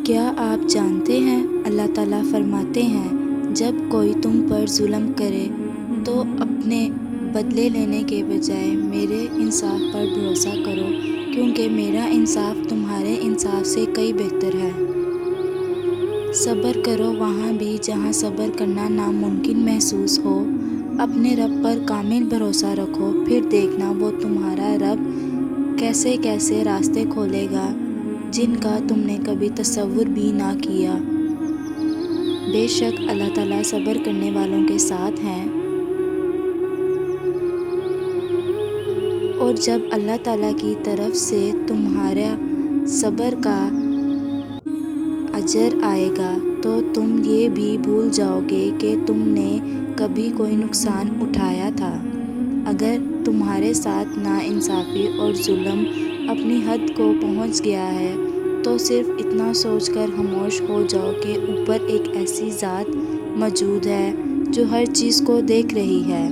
کیا آپ جانتے ہیں اللہ تعالیٰ فرماتے ہیں جب کوئی تم پر ظلم کرے تو اپنے بدلے لینے کے بجائے میرے انصاف پر بھروسہ کرو کیونکہ میرا انصاف تمہارے انصاف سے کئی بہتر ہے۔ صبر کرو وہاں بھی جہاں صبر کرنا ناممکن محسوس ہو، اپنے رب پر کامل بھروسہ رکھو، پھر دیکھنا وہ تمہارا رب کیسے کیسے راستے کھولے گا جن کا تم نے کبھی تصور بھی نہ کیا۔ بے شک اللہ تعالیٰ صبر کرنے والوں کے ساتھ ہیں۔ اور جب اللہ تعالیٰ کی طرف سے تمہارا صبر کا اجر آئے گا تو تم یہ بھی بھول جاؤ گے کہ تم نے کبھی کوئی نقصان اٹھایا تھا۔ اگر تمہارے ساتھ ناانصافی اور ظلم اپنی حد کو پہنچ گیا ہے تو صرف اتنا سوچ کر خاموش ہو جاؤ کہ اوپر ایک ایسی ذات موجود ہے جو ہر چیز کو دیکھ رہی ہے،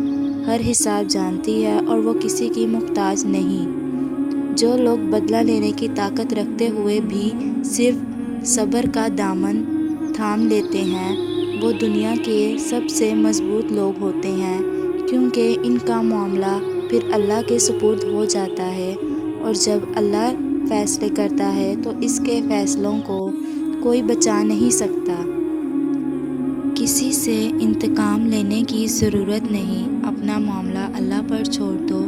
ہر حساب جانتی ہے اور وہ کسی کی محتاج نہیں۔ جو لوگ بدلہ لینے کی طاقت رکھتے ہوئے بھی صرف صبر کا دامن تھام لیتے ہیں وہ دنیا کے سب سے مضبوط لوگ ہوتے ہیں، کیونکہ ان کا معاملہ پھر اللہ کے سپرد ہو جاتا ہے، اور جب اللہ فیصلے کرتا ہے تو اس کے فیصلوں کو کوئی بچا نہیں سکتا۔ کسی سے انتقام لینے کی ضرورت نہیں، اپنا معاملہ اللہ پر چھوڑ دو۔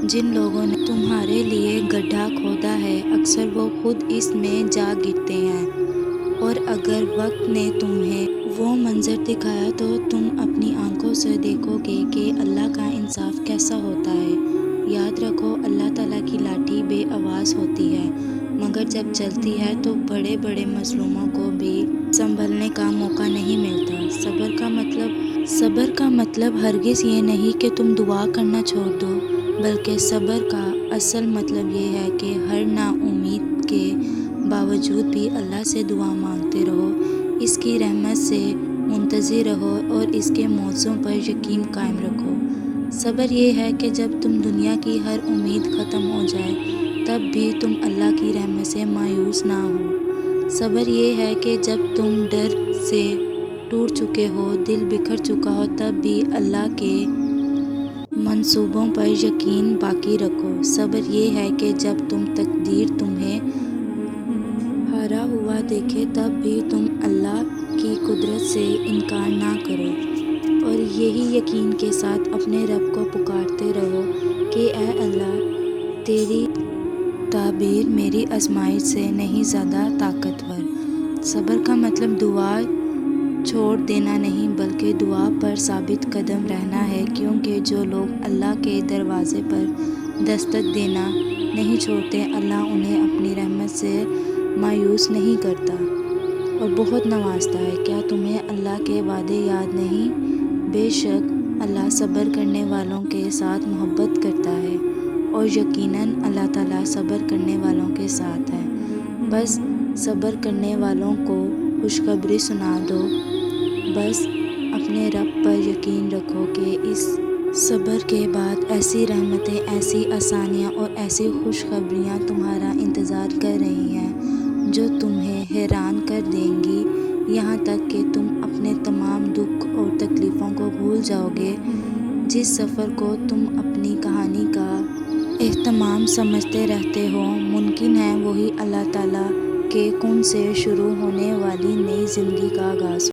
جن لوگوں نے تمہارے لیے گڈھا کھودا ہے اکثر وہ خود اس میں جا گرتے ہیں، اور اگر وقت نے تمہیں وہ منظر دکھایا تو تم اپنی آنکھوں سے دیکھو گے کہ اللہ کا انصاف کیسا ہوتا ہے۔ یاد رکھو اللہ تعالیٰ کی لاٹھی بے آواز ہوتی ہے مگر جب چلتی ہے تو بڑے بڑے مظلوموں کو بھی سنبھلنے کا موقع نہیں ملتا۔ صبر کا مطلب ہرگز یہ نہیں کہ تم دعا کرنا چھوڑ دو، بلکہ صبر کا اصل مطلب یہ ہے کہ ہر ناامید کے باوجود بھی اللہ سے دعا مانگتے رہو، اس کی رحمت سے منتظر رہو اور اس کے معجزوں پر یقین قائم رکھو۔ صبر یہ ہے کہ جب تم دنیا کی ہر امید ختم ہو جائے تب بھی تم اللہ کی رحمت سے مایوس نہ ہو۔ صبر یہ ہے کہ جب تم ڈر سے ٹوٹ چکے ہو، دل بکھر چکا ہو، تب بھی اللہ کے منصوبوں پر یقین باقی رکھو۔ صبر یہ ہے کہ جب تقدیر تمہیں ہارا ہوا دیکھے تب بھی تم اللہ کی قدرت سے انکار نہ کرو، اور یہی یقین کے ساتھ اپنے رب کو پکارتے رہو کہ اے اللہ، تیری تعبیر میری آزمائش سے نہیں زیادہ طاقتور۔ صبر کا مطلب دعا چھوڑ دینا نہیں بلکہ دعا پر ثابت قدم رہنا ہے، کیونکہ جو لوگ اللہ کے دروازے پر دستک دینا نہیں چھوڑتے اللہ انہیں اپنی رحمت سے مایوس نہیں کرتا اور بہت نوازتا ہے۔ کیا تمہیں اللہ کے وعدے یاد نہیں؟ بے شک اللہ صبر کرنے والوں کے ساتھ محبت کرتا ہے، اور یقیناً اللہ تعالیٰ صبر کرنے والوں کے ساتھ ہے۔ بس صبر کرنے والوں کو خوشخبری سنا دو، بس اپنے رب پر یقین رکھو کہ اس صبر کے بعد ایسی رحمتیں، ایسی آسانیاں اور ایسی خوشخبریاں تمہارا انتظار کر رہی ہیں جو تمہیں حیران کر دیں گی، یہاں تک کہ تم اپنے تمام دکھ اور تکلیفوں کو بھول جاؤ گے۔ جس سفر کو تم اپنی کہانی کا اختتام سمجھتے رہتے ہو، ممکن ہے وہی اللہ تعالیٰ کے کن سے شروع ہونے والی نئی زندگی کا آغاز ہو۔